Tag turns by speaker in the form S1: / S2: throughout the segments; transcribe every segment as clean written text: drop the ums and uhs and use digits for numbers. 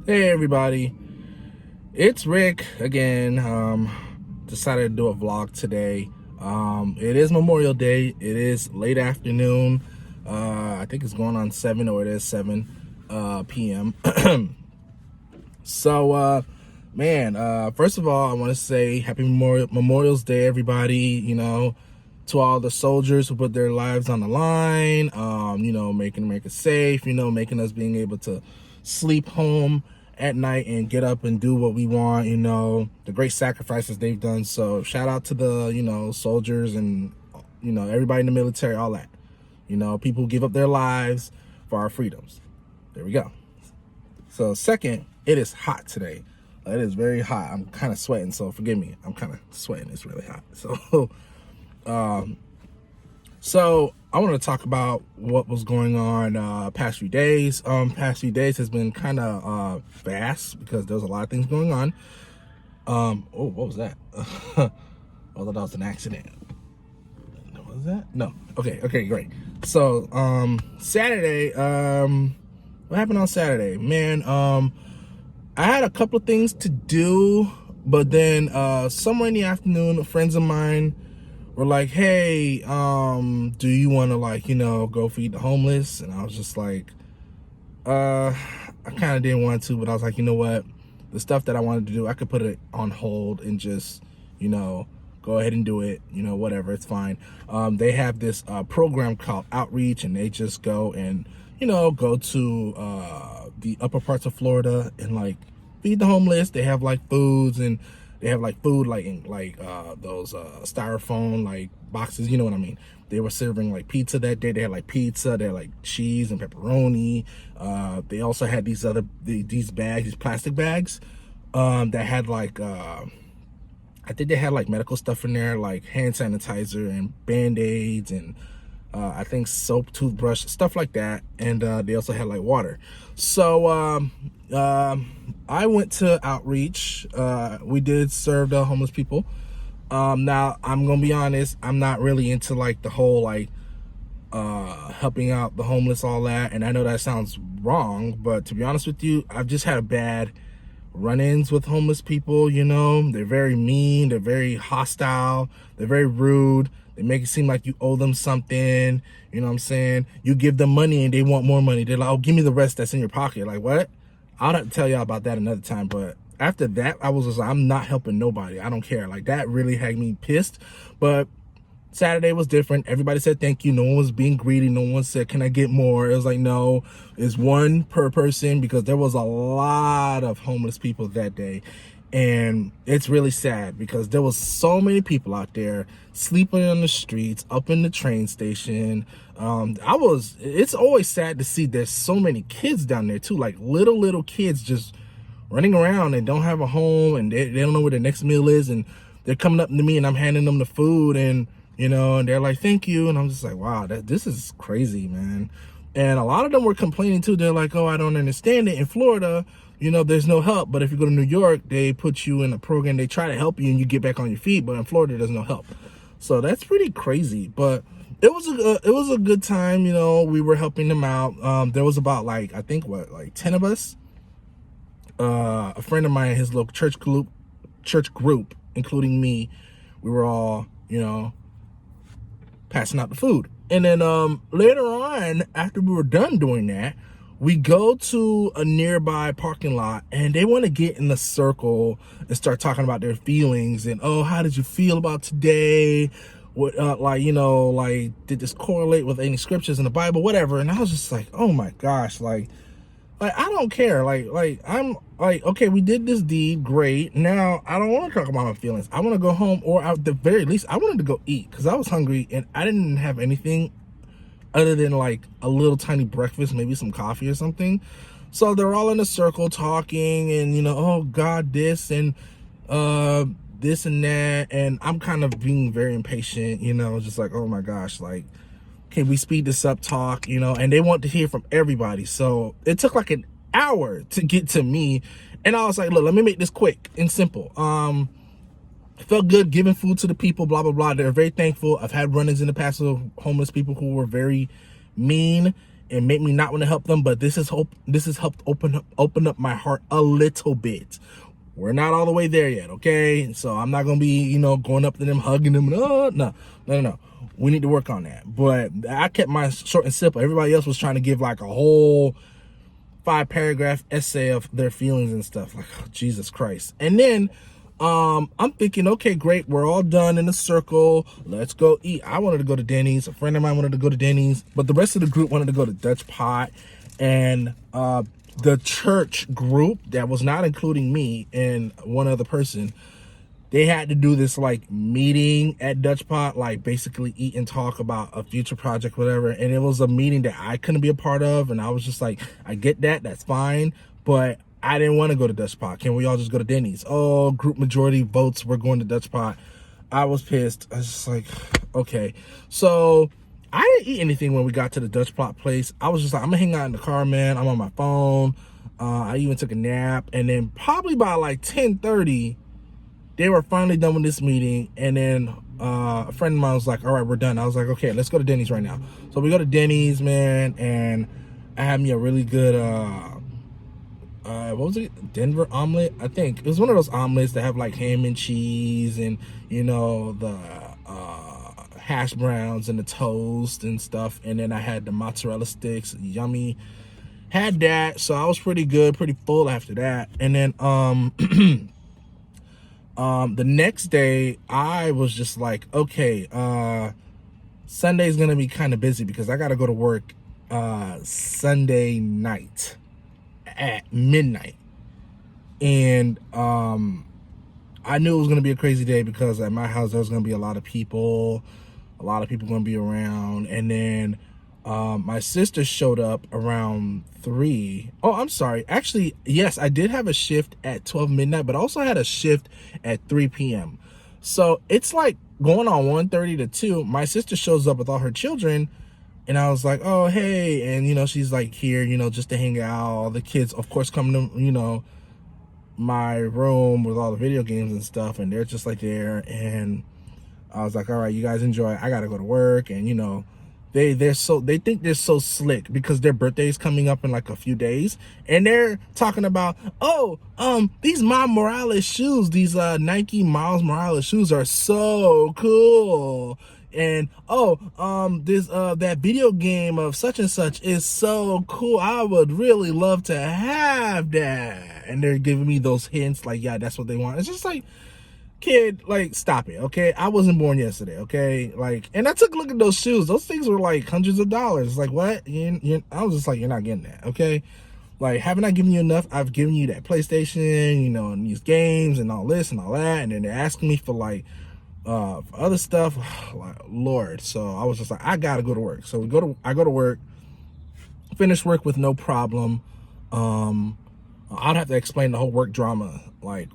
S1: Hey everybody, it's Rick again. Decided to do a vlog today. It is Memorial Day. It is late afternoon. I think it's going on 7 or it is 7 p.m. So, first of all, I want to say Happy Memorial's Day, everybody. To all the soldiers who put their lives on the line. Making America safe. Making us being able to sleep home at night and get up and do what we want. The great sacrifices they've done. So shout out to the soldiers and everybody in the military, all that. People who give up their lives for our freedoms. There we go. So second, it is hot today. It is very hot. I'm kind of sweating, so forgive me. I'm kind of sweating. It's really hot. So I want to talk about what was going on past few days. Past few days has been kind of fast because there's a lot of things going on. What was that? I thought that was an accident. What was that? No. Okay, great. So Saturday, what happened on Saturday? Man, I had a couple of things to do, but then somewhere in the afternoon, friends of mine were like, hey, do you want to go feed the homeless? And I was just like, I kind of didn't want to, but I was like, you know what? The stuff that I wanted to do, I could put it on hold and just, go ahead and do it, whatever, it's fine. They have this program called Outreach, and they just go and, go to the upper parts of Florida and feed the homeless. They have foods, and they have food in those styrofoam boxes, you know what I mean. They were serving pizza that day. They had pizza, they had cheese and pepperoni. They also had these bags, these plastic bags that had I think they had medical stuff in there, like hand sanitizer and Band-Aids and I think soap, toothbrush, stuff like that. And they also had water. So I went to Outreach. We did serve the homeless people. Now I'm gonna be honest, I'm not really into the whole helping out the homeless, all that. And I know that sounds wrong, but to be honest with you, I've just had a bad run-ins with homeless people. They're very mean, they're very hostile, they're very rude. They make it seem like you owe them something. You know what I'm saying? You give them money and they want more money. They're like, oh, give me the rest that's in your pocket. Like, what? I'll have to tell y'all about that another time. But after that, I was just like, I'm not helping nobody. I don't care. That really had me pissed. But Saturday was different. Everybody said thank you. No one was being greedy. No one said, can I get more? It was like, no, it's one per person, because there was a lot of homeless people that day. And it's really sad because there was so many people out there sleeping on the streets, up in the train station. It's always sad to see there's so many kids down there too, little kids just running around and don't have a home, and they don't know where their next meal is. And they're coming up to me and I'm handing them the food, and and they're like, thank you. And I'm just like, wow, this is crazy, man. And a lot of them were complaining too. They're like, oh, I don't understand it. In Florida, there's no help. But if you go to New York, they put you in a program. They try to help you and you get back on your feet. But in Florida, there's no help. So that's pretty crazy. But it was a good time. We were helping them out. There was about I think 10 of us. A friend of mine, his little church group, including me, we were all, passing out the food. And then later on, after we were done doing that, we go to a nearby parking lot, and they want to get in the circle and start talking about their feelings and, oh, how did you feel about today? What did this correlate with any scriptures in the Bible, whatever? And I was just like, oh my gosh, I don't care. I'm okay, we did this deed, great. Now I don't want to talk about my feelings. I want to go home, or at the very least, I wanted to go eat because I was hungry and I didn't have anything other than a little tiny breakfast, maybe some coffee or something. So they're all in a circle talking and, oh God, this and this and that. And I'm kind of being very impatient, just like, oh my gosh, can we speed this up, talk, and they want to hear from everybody. So it took an hour to get to me. And I was like, look, let me make this quick and simple. Felt good giving food to the people, blah, blah, blah. They're very thankful. I've had run-ins in the past with homeless people who were very mean and make me not want to help them, but this has helped open up my heart a little bit. We're not all the way there yet, okay? So I'm not gonna be, going up to them, hugging them. No. We need to work on that. But I kept mine short and simple. Everybody else was trying to give like a whole 5-paragraph essay of their feelings and stuff. Like, oh, Jesus Christ. And then I'm thinking, okay, great, we're all done in a circle, let's go eat. I wanted to go to Denny's, a friend of mine wanted to go to Denny's, but the rest of the group wanted to go to Dutch Pot. And the church group that was not including me and one other person, they had to do this like meeting at Dutch Pot, like basically eat and talk about a future project, whatever. And it was a meeting that I couldn't be a part of. And I was just like, I get that, that's fine, but I didn't want to go to Dutch Pot. Can we all just go to Denny's? Oh, group majority votes, we're going to Dutch Pot. I was pissed. I was just like, okay. So I didn't eat anything when we got to the Dutch Pot place. I was just like, I'm gonna hang out in the car, man. I'm on my phone. I even took a nap. And then probably by like 10:30, they were finally done with this meeting. And then a friend of mine was like, all right, we're done. I was like, okay, let's go to Denny's right now. So we go to Denny's, man. And I had me a really good, what was it? Denver omelet, I think. It was one of those omelets that have like ham and cheese and, the hash browns and the toast and stuff. And then I had the mozzarella sticks, yummy. Had that, so I was pretty good, pretty full after that. And then the next day I was just like, okay, Sunday's gonna be kind of busy because I gotta go to work Sunday night at midnight. And I knew it was gonna be a crazy day because at my house there was gonna be a lot of people gonna be around. And then my sister showed up around 3. Oh, I'm sorry. Actually, yes, I did have a shift at 12 midnight, but I also had a shift at 3 p.m. So it's like going on 1:30 to 2. My sister shows up with all her children, and I was like, oh, hey. And, she's like here, just to hang out. All the kids, of course, come to, my room with all the video games and stuff, and they're just like there. And I was like, all right, you guys enjoy. I got to go to work. And, they think they're so slick because their birthday is coming up in like a few days, and they're talking about, these Miles Morales shoes, these Nike Miles Morales shoes are so cool. And this that video game of such and such is so cool. I would really love to have that. And they're giving me those hints like, yeah, that's what they want. It's just like, kid, like, stop it, okay? I wasn't born yesterday, okay? Like, and I took a look at those shoes. Those things were like hundreds of dollars. Like, what? I was just like, you're not getting that, okay? Like, haven't I given you enough? I've given you that PlayStation, and these games and all this and all that. And then they're asking me for like for other stuff. Like, Lord. So I was just like, I gotta go to work. So I go to work, finish work with no problem. I'd have to explain the whole work drama like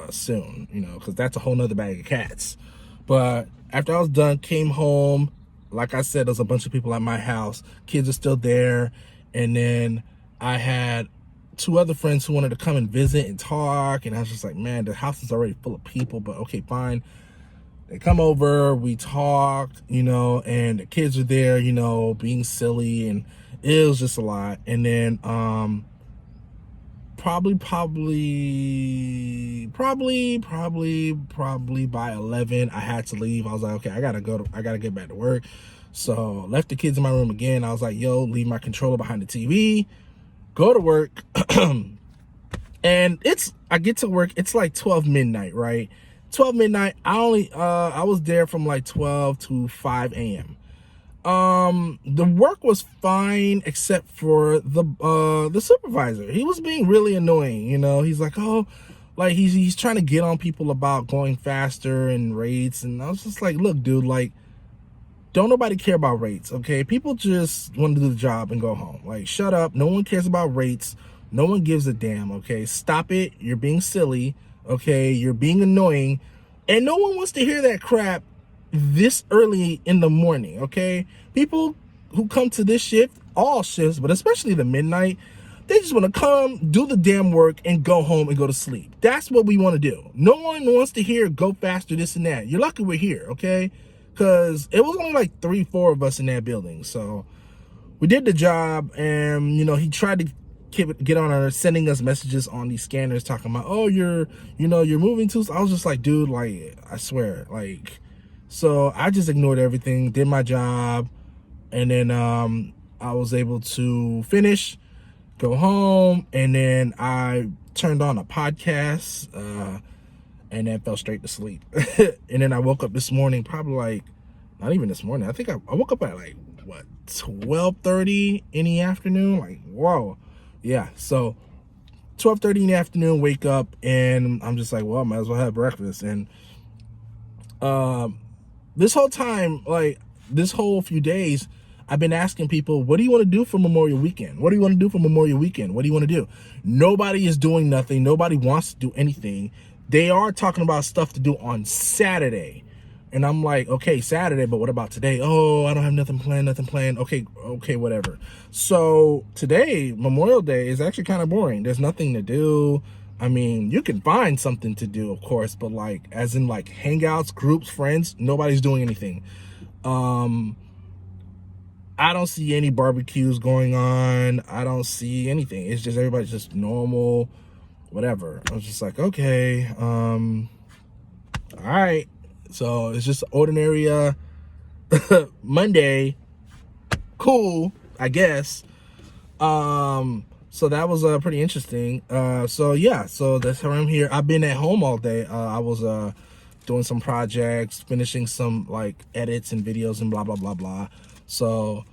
S1: soon, because that's a whole nother bag of cats. But after I was done, came home. Like I said, there's a bunch of people at my house. Kids are still there. And then I had 2 other friends who wanted to come and visit and talk. And I was just like, man, the house is already full of people, but okay, fine. They come over, we talked, and the kids are there, being silly, and it was just a lot. And then probably by 11 I had to leave. I was like, okay, I gotta get back to work. So left the kids in my room again. I was like, yo, leave my controller behind the TV, go to work. And I get to work, it's like 12 midnight, right? 12 midnight. I was there from like 12 to 5 a.m. The work was fine except for the supervisor. He was being really annoying. He's like, like he's trying to get on people about going faster and rates. And I was just like, look, dude, like, don't nobody care about rates, okay? People just want to do the job and go home. Like, shut up. No one cares about rates. No one gives a damn, okay? Stop it. You're being silly, okay? You're being annoying. And no one wants to hear that crap this early in the morning, okay? People who come to this shift, all shifts, but especially the midnight, they just want to come, do the damn work, and go home and go to sleep. That's what we want to do. No one wants to hear go faster, this and that. You're lucky we're here, okay? Because it was only like 3-4 of us in that building. So we did the job, and you know, he tried to get on our sending us messages on these scanners talking about, oh, you're moving too. I was just like, dude, like, I swear, like, so I just ignored everything, did my job, and then I was able to finish, go home, and then I turned on a podcast, and then fell straight to sleep. And then I woke up this morning, probably like, not even this morning, I think I woke up at like, what, 12:30 in the afternoon? Like, whoa. Yeah, so 12:30 in the afternoon, wake up, and I'm just like, well, I might as well have breakfast. And this whole time, like this whole few days, I've been asking people, what do you want to do for Memorial Weekend? What do you want to do for Memorial Weekend? What do you want to do? Nobody is doing nothing. Nobody wants to do anything. They are talking about stuff to do on Saturday. And I'm like, okay, Saturday, but what about today? Oh, I don't have nothing planned. Okay, whatever. So today, Memorial Day, is actually kind of boring. There's nothing to do. I mean, you can find something to do, of course, but like, as in like hangouts, groups, friends, nobody's doing anything. I don't see any barbecues going on. I don't see anything. It's just everybody's just normal, whatever. I was just like, okay, all right. So it's just ordinary Monday. Cool, I guess. So that was pretty interesting. So yeah, so that's how I'm here. I've been at home all day. I was doing some projects, finishing some like edits and videos and blah blah blah blah. So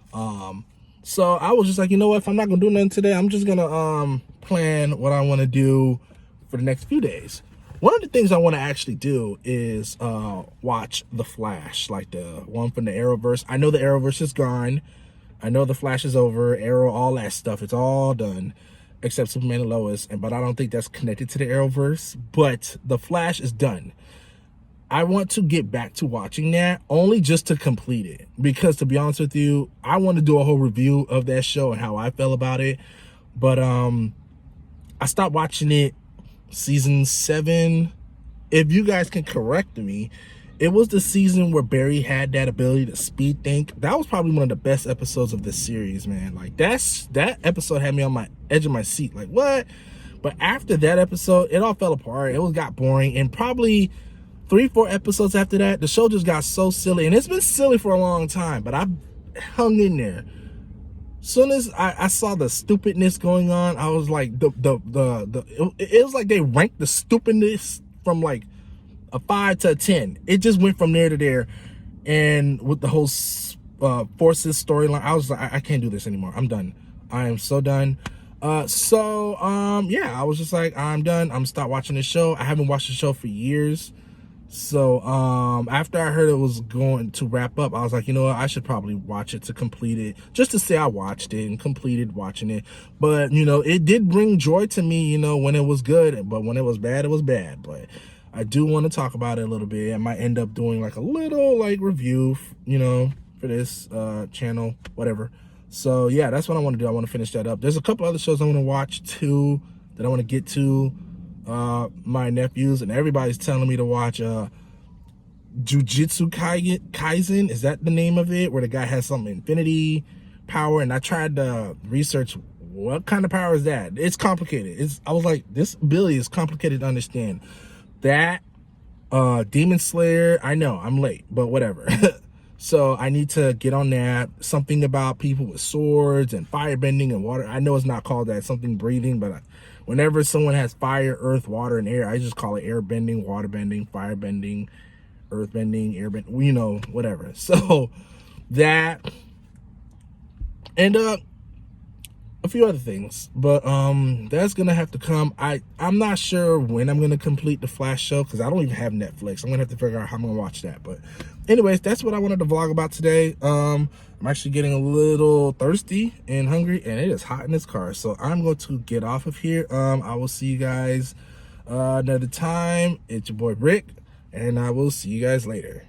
S1: so I was just like, you know what, if I'm not gonna do nothing today, I'm just gonna plan what I want to do for the next few days. One of the things I want to actually do is watch The Flash, like the one from the Arrowverse. I know the Arrowverse is gone. I know the Flash is over, Arrow, all that stuff. It's all done, except Superman and Lois. But I don't think that's connected to the Arrowverse. But The Flash is done. I want to get back to watching that, only just to complete it. Because to be honest with you, I want to do a whole review of that show and how I felt about it. But I stopped watching it season 7. If you guys can correct me, it was the season where Barry had that ability to speed think. That was probably one of the best episodes of this series, man. Like that episode had me on my edge of my seat. Like, what? But after that episode, it all fell apart. It got boring, and probably 3-4 episodes after that, the show just got so silly. And it's been silly for a long time, but I hung in there. Soon as I saw the stupidness going on, I was like, it was like they ranked the stupidness from like a 5 to a 10. It just went from there to there. And with the whole Forces storyline, I was like, I can't do this anymore. I'm done. I am so done. Yeah, I was just like, I'm done. I'm gonna stop watching this show. I haven't watched the show for years. So after I heard it was going to wrap up, I was like, you know what, I should probably watch it to complete it, just to say I watched it and completed watching it. But you know, it did bring joy to me, you know, when it was good, but when it was bad, it was bad. But I do want to talk about it a little bit. I might end up doing like a little like review, you know, for this channel, whatever. So yeah, that's what I want to do. I want to finish that up. There's a couple other shows I want to watch too that I want to get to. My nephews and everybody's telling me to watch Jujutsu Kaisen. Is that the name of it? Where the guy has some infinity power, and I tried to research what kind of power is that. It's complicated. I was like, this ability is complicated to understand. That Demon Slayer, I know I'm late, but whatever. So I need to get on that. Something about people with swords and fire bending and water. I know it's not called that, something breathing, but whenever someone has fire, earth, water, and air, I just call it air bending, water bending, fire bending, earth bending, air bending, you know, whatever. So that, and a few other things, but that's gonna have to come. I'm not sure when I'm gonna complete the Flash show, because I don't even have Netflix. I'm gonna have to figure out how I'm gonna watch that. But anyways, that's what I wanted to vlog about today. I'm actually getting a little thirsty and hungry, and it is hot in this car, so I'm going to get off of here. I will see you guys another time. It's your boy Rick, and I will see you guys later.